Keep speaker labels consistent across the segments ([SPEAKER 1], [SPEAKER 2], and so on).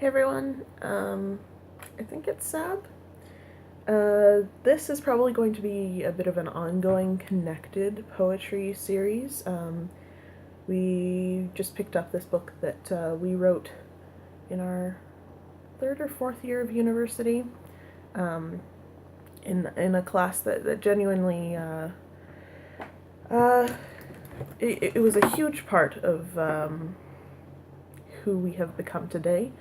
[SPEAKER 1] Hey everyone, I think it's Sab. This is probably going to be a bit of an ongoing connected poetry series. We just picked up this book that we wrote in our third or fourth year of university, in a class that genuinely, it was a huge part of who we have become today.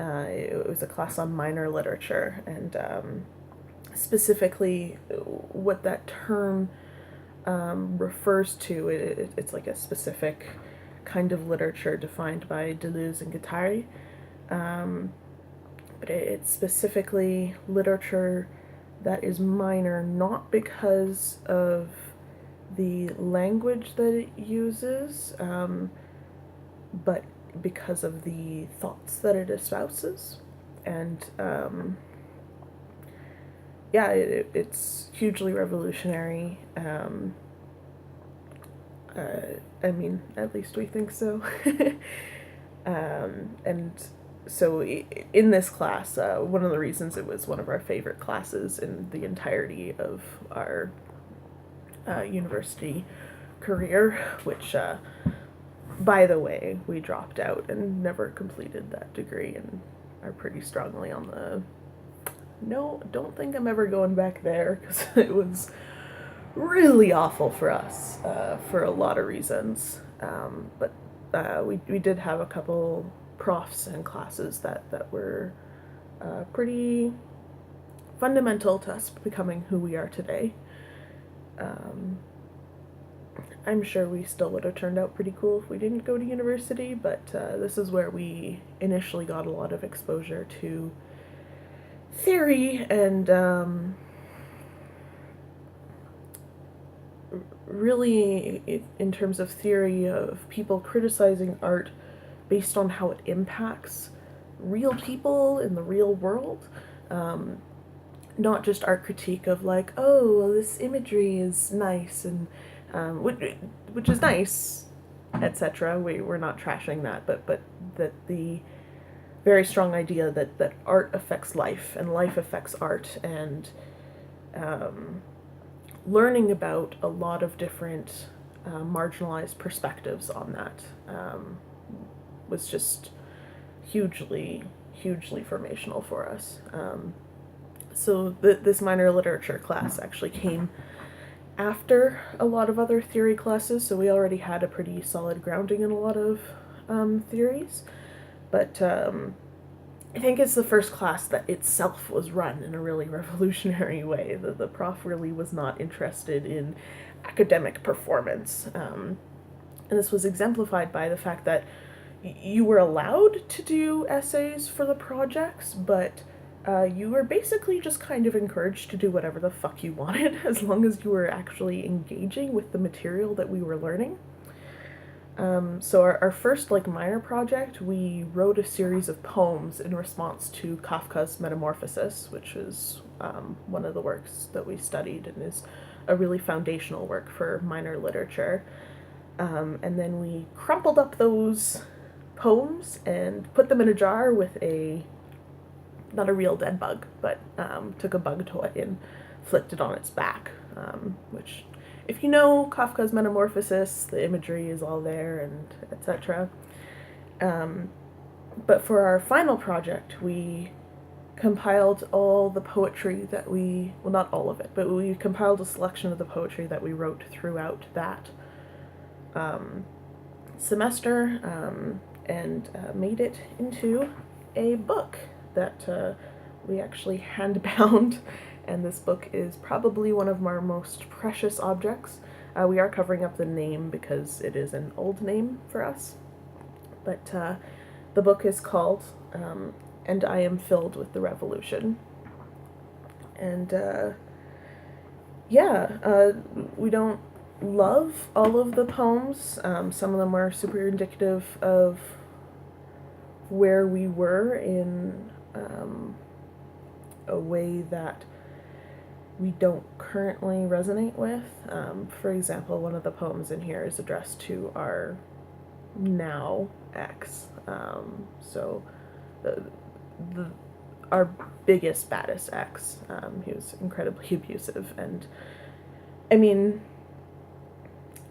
[SPEAKER 1] It was a class on minor literature, and specifically what that term refers to. It's like a specific kind of literature defined by Deleuze and Guattari, but it's specifically literature that is minor not because of the language that it uses, but because of the thoughts that it espouses. And it's hugely revolutionary. I mean, at least we think so. And so in this class, one of the reasons it was one of our favorite classes in the entirety of our university career, which by the way, we dropped out and never completed that degree and are pretty strongly on the no, don't think I'm ever going back there, because it was really awful for us for a lot of reasons. But we did have a couple profs and classes that were pretty fundamental to us becoming who we are today. I'm sure we still would have turned out pretty cool if we didn't go to university, but this is where we initially got a lot of exposure to theory and really in terms of theory of people criticizing art based on how it impacts real people in the real world. Not just art critique of like, oh, well, this imagery is nice and which is nice, etc. We're not trashing that, but that the very strong idea that art affects life and life affects art, and learning about a lot of different marginalized perspectives on that was just hugely formational for us. So this minor literature class actually came after a lot of other theory classes, so we already had a pretty solid grounding in a lot of theories. But I think it's the first class that itself was run in a really revolutionary way. The prof really was not interested in academic performance. And this was exemplified by the fact that you were allowed to do essays for the projects, but you were basically just kind of encouraged to do whatever the fuck you wanted, as long as you were actually engaging with the material that we were learning. So our first minor project, we wrote a series of poems in response to Kafka's Metamorphosis, which is one of the works that we studied and is a really foundational work for minor literature. And then we crumpled up those poems and put them in a jar with not a real dead bug, but took a bug toy and flipped it on its back, which, if you know Kafka's Metamorphosis, the imagery is all there, and etc. But for our final project, we compiled all the poetry that well, not all of it, but we compiled a selection of the poetry that we wrote throughout that semester, and made it into a book that we actually hand-bound, and this book is probably one of our most precious objects. We are covering up the name because it is an old name for us, but the book is called And I Am Filled with the Revolution. And we don't love all of the poems. Some of them are super indicative of where we were in a way that we don't currently resonate with. For example, one of the poems in here is addressed to our now ex. So the our biggest, baddest ex. He was incredibly abusive, and I mean,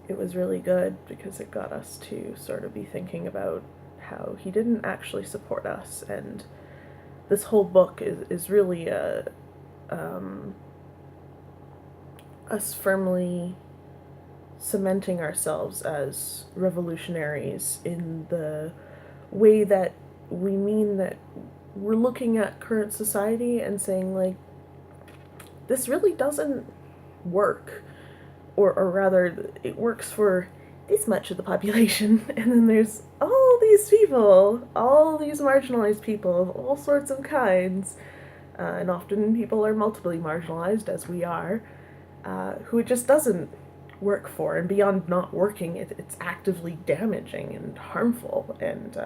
[SPEAKER 1] it was really good because it got us to sort of be thinking about how he didn't actually support us, and this whole book is really us firmly cementing ourselves as revolutionaries in the way that we mean that we're looking at current society and saying, like, this really doesn't work. Or rather, it works for this much of the population, and then there's all these people, all these marginalized people of all sorts of kinds, and often people are multiply marginalized, as we are, who it just doesn't work for, and beyond not working, it's actively damaging and harmful, and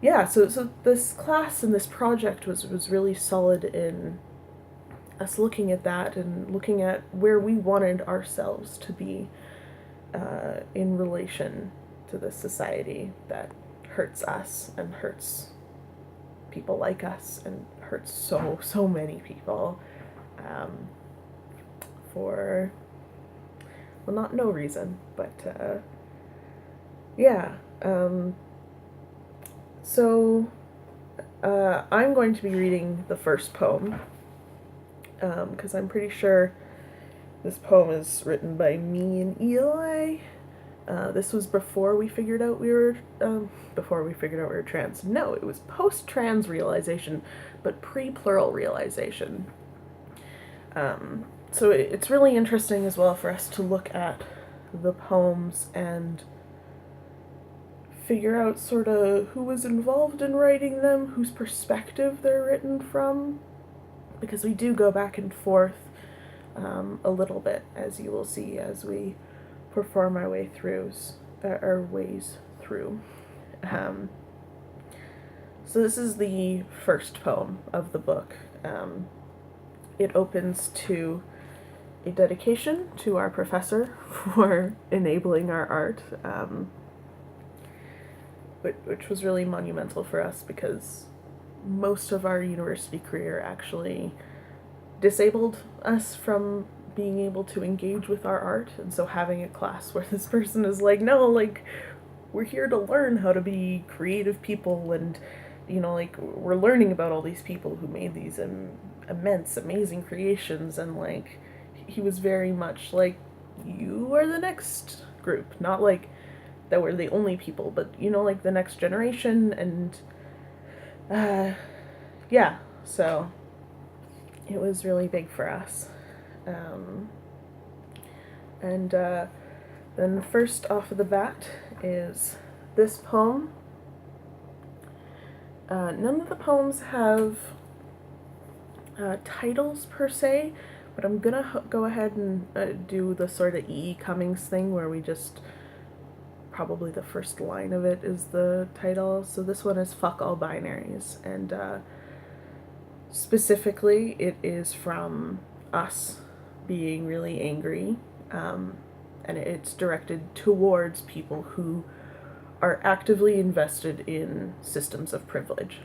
[SPEAKER 1] yeah, so this class and this project was really solid in us looking at that and looking at where we wanted ourselves to be in relation to this society that hurts us and hurts people like us and hurts so many people for, well, not no reason, but yeah. So I'm going to be reading the first poem, because I'm pretty sure this poem is written by me and Eli. This was before we figured out we were trans. No, it was post-trans realization, but pre-plural realization. So it's really interesting as well for us to look at the poems and figure out sort of who was involved in writing them, whose perspective they're written from, because we do go back and forth a little bit, as you will see as we perform our ways through. So this is the first poem of the book. It opens to a dedication to our professor for enabling our art, which was really monumental for us because most of our university career actually disabled us from being able to engage with our art, and so having a class where this person is like, no, like, we're here to learn how to be creative people, and, you know, like, we're learning about all these people who made these immense, amazing creations, and, like, he was very much like, you are the next group, not like that we're the only people, but, you know, like, the next generation, and yeah, so it was really big for us. And then first off of the bat is this poem. None of the poems have titles per se, but I'm gonna go ahead and do the sort of E. Cummings thing where we just, probably the first line of it is the title. So this one is Fuck All Binaries, and specifically it is from us being really angry, and it's directed towards people who are actively invested in systems of privilege.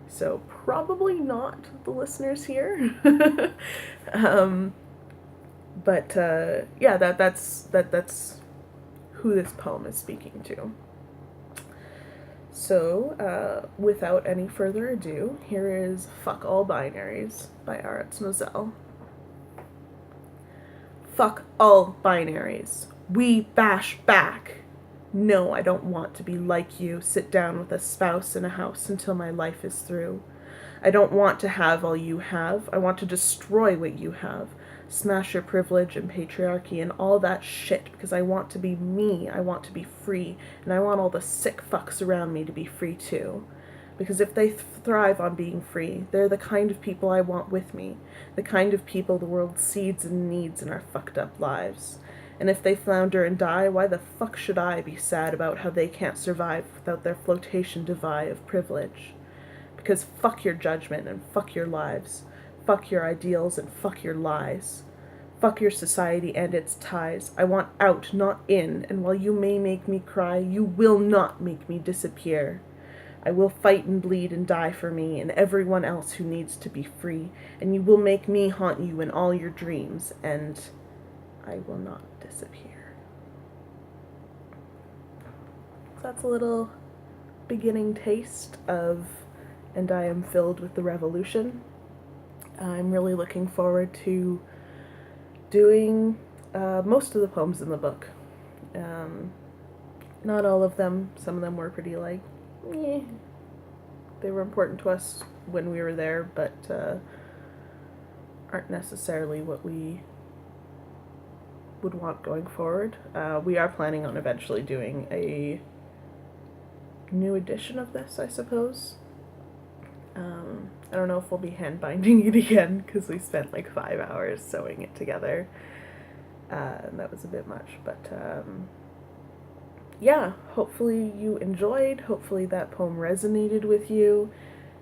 [SPEAKER 1] So probably not the listeners here, but yeah, that's who this poem is speaking to. So, without any further ado, here is Fuck All Binaries by Aretz Moselle. Fuck all binaries. We bash back. No, I don't want to be like you, sit down with a spouse in a house until my life is through. I don't want to have all you have. I want to destroy what you have. Smash your privilege and patriarchy and all that shit, because I want to be me. I want to be free, and I want all the sick fucks around me to be free too. Because if they thrive on being free, they're the kind of people I want with me, the kind of people the world seeds and needs in our fucked up lives. And if they flounder and die, why the fuck should I be sad about how they can't survive without their flotation divide of privilege? Because fuck your judgment and fuck your lives. Fuck your ideals and fuck your lies. Fuck your society and its ties. I want out, not in, and while you may make me cry, you will not make me disappear. I will fight and bleed and die for me and everyone else who needs to be free, and you will make me haunt you in all your dreams, and I will not disappear. So that's a little beginning taste of And I Am Filled with the Revolution. I'm really looking forward to doing most of the poems in the book. Not all of them. Some of them were pretty like, eh. They were important to us when we were there, but aren't necessarily what we would want going forward. We are planning on eventually doing a new edition of this, I suppose. I don't know if we'll be hand binding it again, because we spent like 5 hours sewing it together, and that was a bit much, but yeah, hopefully you enjoyed. Hopefully that poem resonated with you.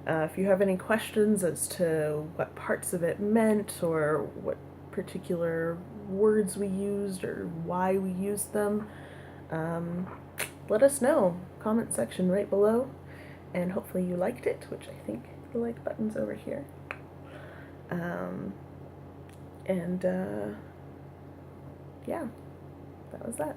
[SPEAKER 1] If you have any questions as to what parts of it meant, or what particular words we used, or why we used them, let us know. Comment section right below. And hopefully you liked it, which I think the like button's over here. Yeah, that was that.